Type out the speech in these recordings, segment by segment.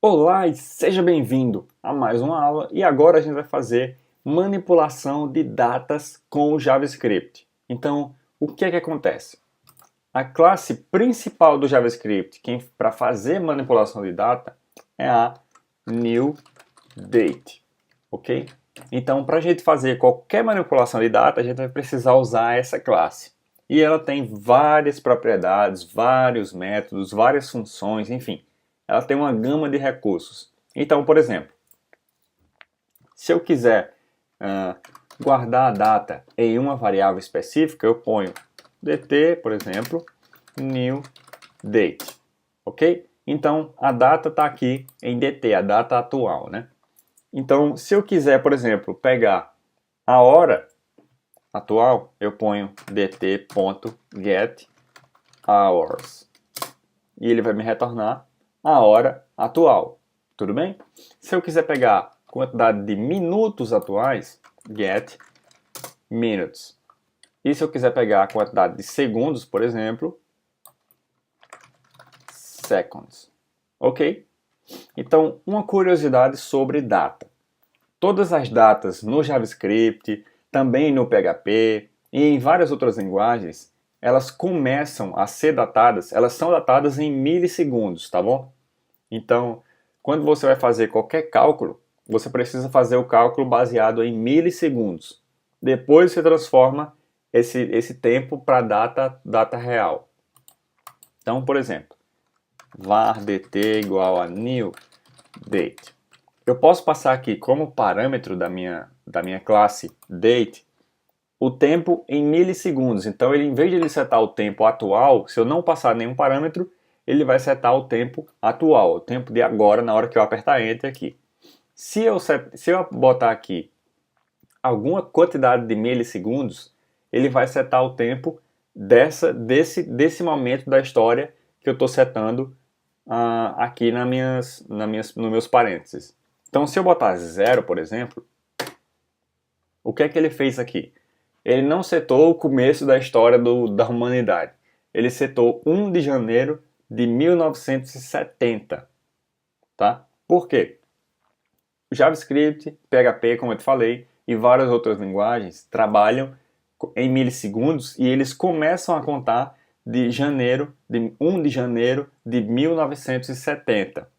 Olá e seja bem-vindo a mais uma aula e agora a gente vai fazer manipulação de datas com o JavaScript. Então, o que é que acontece? A classe principal do JavaScript para fazer manipulação de data é a newDate, ok? Então, para a gente fazer qualquer manipulação de data, a gente vai precisar usar essa classe. E ela tem várias propriedades, vários métodos, várias funções, enfim. Ela tem uma gama de recursos. Então, por exemplo, se eu quiser guardar a data em uma variável específica, eu ponho dt, por exemplo, new date, ok? Então, a data está aqui em dt, a data atual, né? Então, se eu quiser, por exemplo, pegar a hora atual, eu ponho dt.getHours e ele vai me retornar a hora atual, tudo bem? Se eu quiser pegar a quantidade de minutos atuais, get minutes. E se eu quiser pegar a quantidade de segundos, por exemplo, seconds. Ok? Então, uma curiosidade sobre data. Todas as datas no JavaScript, também no PHP e em várias outras linguagens, elas começam a ser datadas, elas são datadas em milissegundos, tá bom? Então, quando você vai fazer qualquer cálculo, você precisa fazer o cálculo baseado em milissegundos. Depois você transforma esse tempo para data real. Então, por exemplo, var dt igual a new date. Eu posso passar aqui como parâmetro da minha classe date o tempo em milissegundos. Então, em vez de ele setar o tempo atual, se eu não passar nenhum parâmetro, ele vai setar o tempo atual, o tempo de agora, na hora que eu apertar Enter aqui. Se eu botar aqui alguma quantidade de milissegundos, ele vai setar o tempo desse momento da história que eu estou setando aqui nos meus parênteses. Então, se eu botar 0, por exemplo, o que é que ele fez aqui? Ele não setou o começo da história da humanidade. Ele setou 1 de janeiro de 1970. Tá? Por quê? O JavaScript, PHP, como eu te falei, e várias outras linguagens trabalham em milissegundos e eles começam a contar de 1 de janeiro de 1970.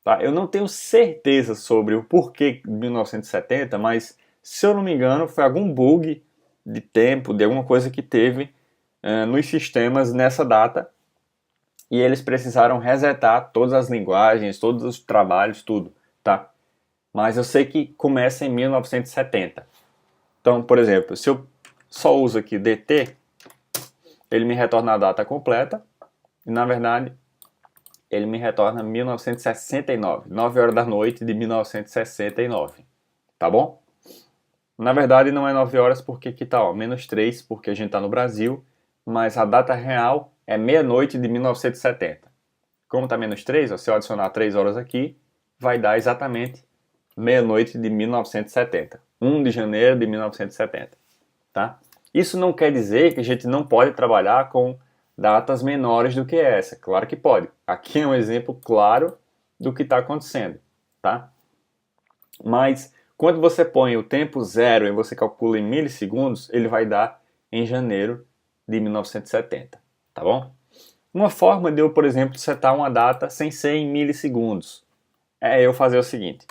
Tá? Eu não tenho certeza sobre o porquê de 1970, mas se eu não me engano foi algum bug de tempo, de alguma coisa que teve nos sistemas nessa data e eles precisaram resetar todas as linguagens, todos os trabalhos, tudo, tá? Mas eu sei que começa em 1970. Então, por exemplo, se eu só uso aqui dt, ele me retorna a data completa e na verdade ele me retorna 1969, 9 horas da noite de 1969, tá bom? Na verdade não é 9 horas porque aqui tá, ó, menos 3 porque a gente tá no Brasil, mas a data real é meia-noite de 1970. Como tá menos 3, ó, se eu adicionar 3 horas aqui, vai dar exatamente meia-noite de 1970. 1 de janeiro de 1970, tá? Isso não quer dizer que a gente não pode trabalhar com datas menores do que essa. Claro que pode. Aqui é um exemplo claro do que está acontecendo, tá? Mas quando você põe o tempo zero e você calcula em milissegundos, ele vai dar em janeiro de 1970, tá bom? Uma forma de eu, por exemplo, setar uma data sem ser em milissegundos é eu fazer o seguinte: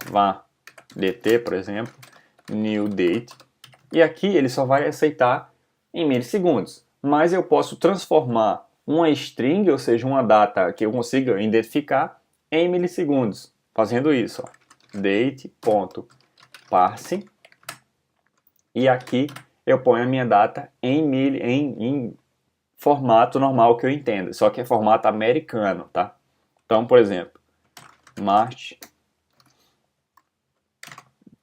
var dt, por exemplo, new date, e aqui ele só vai aceitar em milissegundos. Mas eu posso transformar uma string, ou seja, uma data que eu consiga identificar, em milissegundos. Fazendo isso, ó, date.parse, e aqui eu ponho a minha data em formato normal que eu entendo, só que é formato americano, tá? Então, por exemplo, March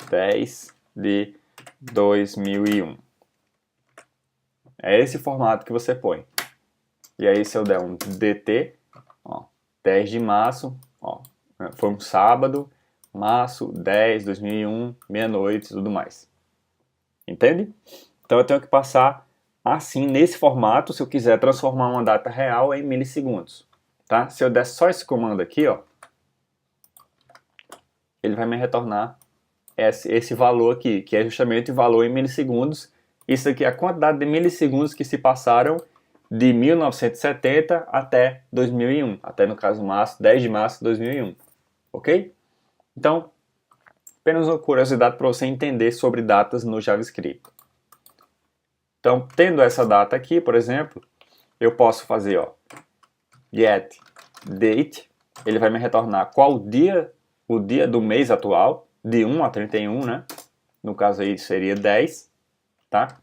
10 de 2001. É esse formato que você põe. E aí se eu der um dt, ó, 10 de março, ó, foi um sábado, março 10, 2001, meia-noite e tudo mais. Entende? Então eu tenho que passar assim, nesse formato, se eu quiser transformar uma data real em milissegundos. Tá? Se eu der só esse comando aqui, ó, ele vai me retornar esse valor aqui, que é justamente o valor em milissegundos. Isso aqui é a quantidade de milissegundos que se passaram de 1970 até 2001, até no caso 10 de março de 2001, ok? Então, apenas uma curiosidade para você entender sobre datas no JavaScript. Então, tendo essa data aqui, por exemplo, eu posso fazer, ó, get date, ele vai me retornar qual dia, o dia do mês atual, de 1 a 31, né? No caso aí seria 10, tá?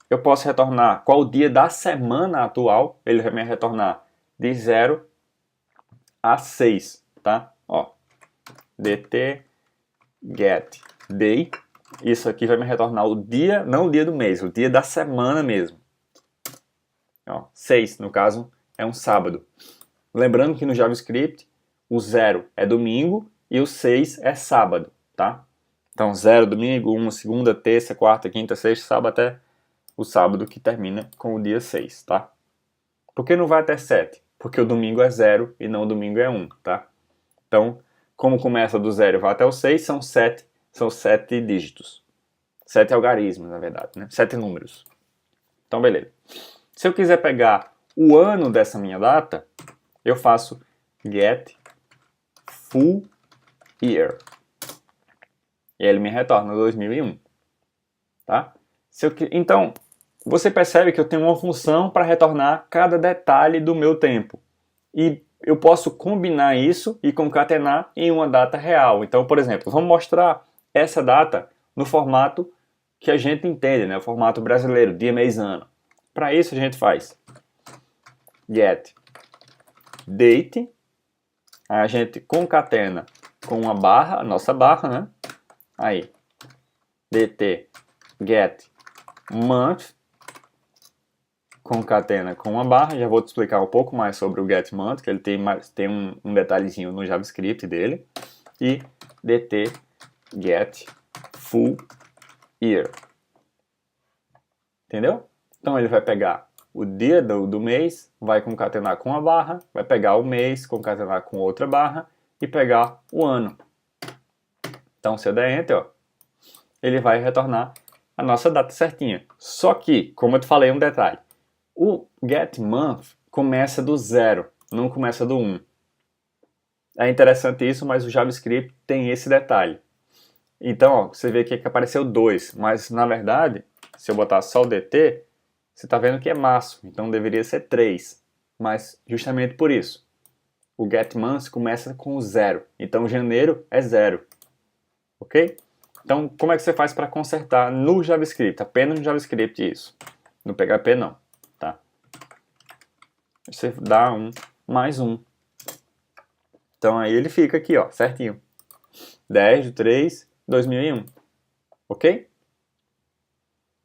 Eu posso retornar qual o dia da semana atual, ele vai me retornar de 0 a 6, tá? Ó, dt get day, isso aqui vai me retornar o dia, não o dia do mês, o dia da semana mesmo. Ó, 6, no caso, é um sábado. Lembrando que no JavaScript, o 0 é domingo e o 6 é sábado, tá? Então, 0 domingo, 1 segunda, terça, quarta, quinta, sexta, sábado até o sábado que termina com o dia 6, tá? Por que não vai até 7? Porque o domingo é 0 e não o domingo é 1, tá? Então, como começa do 0 e vai até o 6, são 7 dígitos. 7 algarismos, na verdade, né? 7 números. Então, beleza. Se eu quiser pegar o ano dessa minha data, eu faço get full year. E ele me retorna 2001, tá? Então, você percebe que eu tenho uma função para retornar cada detalhe do meu tempo. E eu posso combinar isso e concatenar em uma data real. Então, por exemplo, vamos mostrar essa data no formato que a gente entende, né? O formato brasileiro, dia, mês, ano. Para isso a gente faz get date, a gente concatena com uma barra, a nossa barra, né? Aí, dt get month, concatena com uma barra. Já vou te explicar um pouco mais sobre o getMonth, que ele tem um detalhezinho no JavaScript dele. E dt get full year. Entendeu? Então ele vai pegar o dia do mês, vai concatenar com uma barra, vai pegar o mês, concatenar com outra barra e pegar o ano. Então se eu der Enter, ó, ele vai retornar a nossa data certinha. Só que, como eu te falei, um detalhe. O getMonth começa do 0, não começa do 1. É interessante isso, mas o JavaScript tem esse detalhe. Então, ó, você vê aqui que apareceu 2, mas na verdade, se eu botar só o dt, você está vendo que é março, então deveria ser 3. Mas justamente por isso, o getMonth começa com 0, então janeiro é 0. Ok? Então, como é que você faz para consertar no JavaScript? Apenas no JavaScript isso. No PHP não, tá? Você dá mais 1. Então aí ele fica aqui, ó, certinho. 10 de 3, 2001. Ok?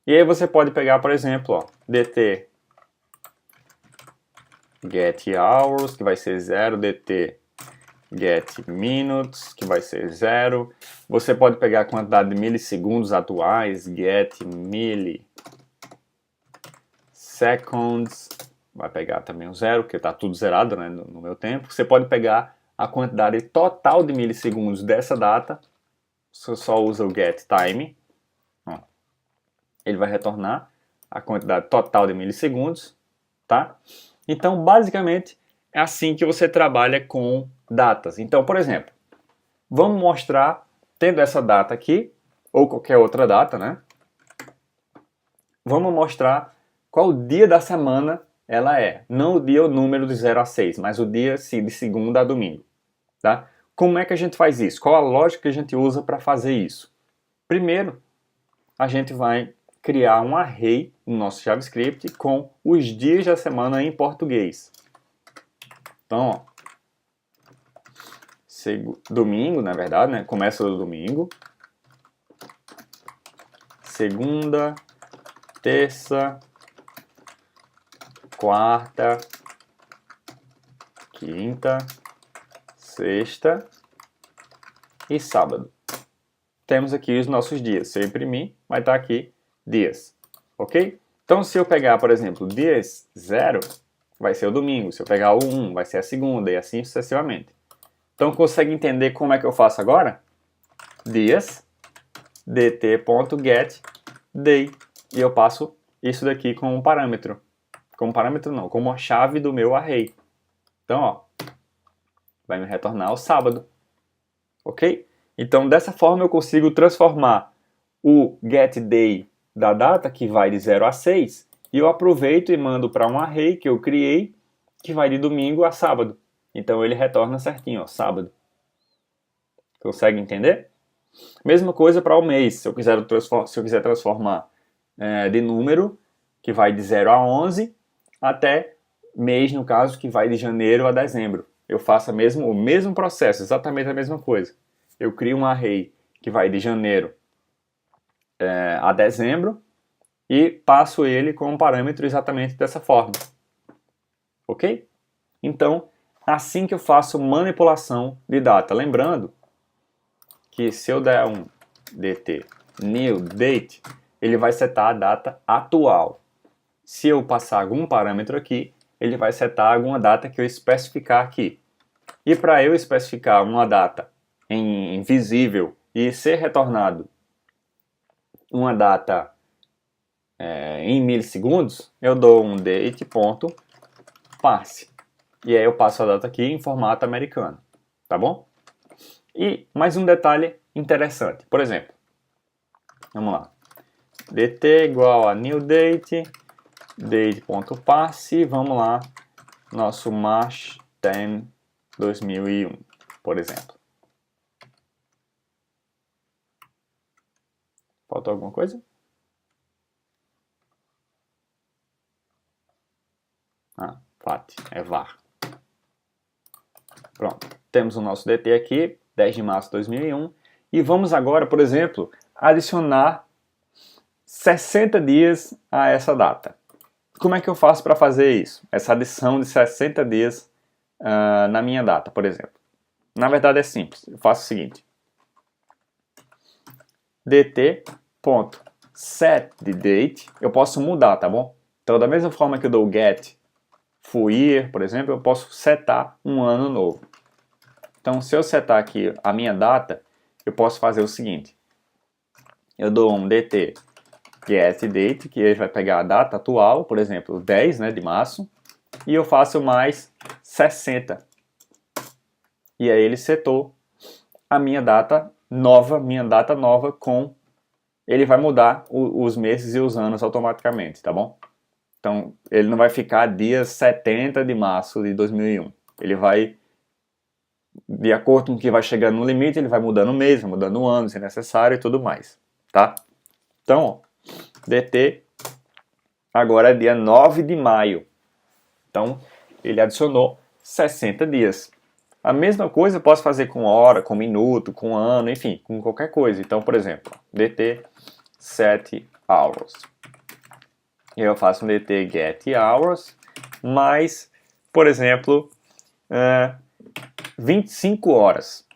E aí você pode pegar, por exemplo, ó, dt get hours, que vai ser 0, dt get minutes, que vai ser 0. Você pode pegar a quantidade de milissegundos atuais, get milliseconds, vai pegar também o 0, porque está tudo zerado, né, no meu tempo. Você pode pegar a quantidade total de milissegundos dessa data, você só usa o getTime, ele vai retornar a quantidade total de milissegundos, tá? Então, basicamente, é assim que você trabalha com datas. Então, por exemplo, vamos mostrar, tendo essa data aqui, ou qualquer outra data, né? Vamos mostrar qual dia da semana ela é. Não o dia ou número de 0 a 6, mas o dia de segunda a domingo, tá? Como é que a gente faz isso? Qual a lógica que a gente usa para fazer isso? Primeiro, a gente vai criar um array no nosso JavaScript com os dias da semana em português. Então, ó, domingo, na verdade, né? Começa do domingo. Segunda, terça, quarta, quinta, sexta e sábado. Temos aqui os nossos dias. Se eu imprimir, vai estar aqui dias, ok? Então, se eu pegar, por exemplo, dias 0, vai ser o domingo. Se eu pegar o 1, vai ser a segunda e assim sucessivamente. Então, consegue entender como é que eu faço agora? dias, dt.getDay. E eu passo isso daqui como um parâmetro. Como parâmetro não, como a chave do meu array. Então, ó, vai me retornar o sábado. Ok? Então, dessa forma eu consigo transformar o getDay da data, que vai de 0 a 6, e eu aproveito e mando para um array que eu criei, que vai de domingo a sábado. Então, ele retorna certinho, ó, sábado. Consegue entender? Mesma coisa para o mês. Se eu quiser transformar de número, que vai de 0 a 11, até mês, no caso, que vai de janeiro a dezembro. Eu faço o mesmo processo, exatamente a mesma coisa. Eu crio um array que vai de janeiro a dezembro e passo ele como parâmetro exatamente dessa forma. Ok? Então, assim que eu faço manipulação de data. Lembrando que se eu der um dt new date, ele vai setar a data atual. Se eu passar algum parâmetro aqui, ele vai setar alguma data que eu especificar aqui. E para eu especificar uma data em visível e ser retornado uma data em milissegundos, eu dou um date.parse. E aí eu passo a data aqui em formato americano. Tá bom? E mais um detalhe interessante. Por exemplo, vamos lá. dt igual a new date, date.parse, vamos lá, nosso March 10, 2001, por exemplo. Faltou alguma coisa? FAT, é var. Pronto, temos o nosso dt aqui, 10 de março de 2001, e vamos agora, por exemplo, adicionar 60 dias a essa data. Como é que eu faço para fazer isso? Essa adição de 60 dias na minha data, por exemplo. Na verdade é simples, eu faço o seguinte. dt.setDate, eu posso mudar, tá bom? Então da mesma forma que eu dou get full year, por exemplo, eu posso setar um ano novo. Então se eu setar aqui a minha data, eu posso fazer o seguinte. Eu dou um dt getDate, que ele vai pegar a data atual, por exemplo, 10, né, de março, e eu faço mais 60. E aí ele setou a minha data nova com... Ele vai mudar os meses e os anos automaticamente, tá bom? Então, ele não vai ficar dia 70 de março de 2001. Ele vai, de acordo com o que vai chegando no limite, ele vai mudando o mês, vai mudando o ano, se necessário e tudo mais, tá? Então, ó, dt agora é dia 9 de maio. Então, ele adicionou 60 dias. A mesma coisa eu posso fazer com hora, com minuto, com ano, enfim, com qualquer coisa. Então, por exemplo, dt set hours. E eu faço um dt get hours mais, por exemplo, 25 horas.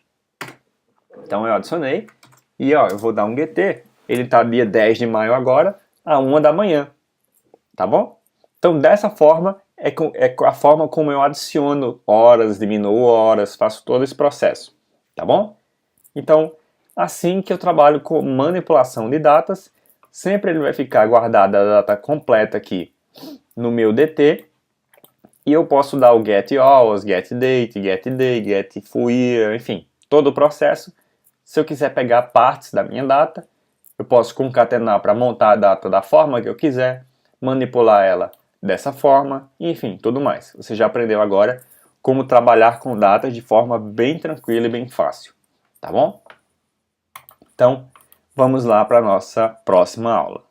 Então eu adicionei e ó, eu vou dar um get. Ele está dia 10 de maio agora, a 1 da manhã. Tá bom? Então dessa forma é a forma como eu adiciono horas, diminuo horas, faço todo esse processo. Tá bom? Então, assim que eu trabalho com manipulação de datas, sempre ele vai ficar guardada a data completa aqui no meu dt, e eu posso dar o get hours, get date, get day, get full year, enfim, todo o processo. Se eu quiser pegar partes da minha data, eu posso concatenar para montar a data da forma que eu quiser, manipular ela dessa forma, enfim, tudo mais. Você já aprendeu agora como trabalhar com datas de forma bem tranquila e bem fácil, tá bom? Então, vamos lá para a nossa próxima aula.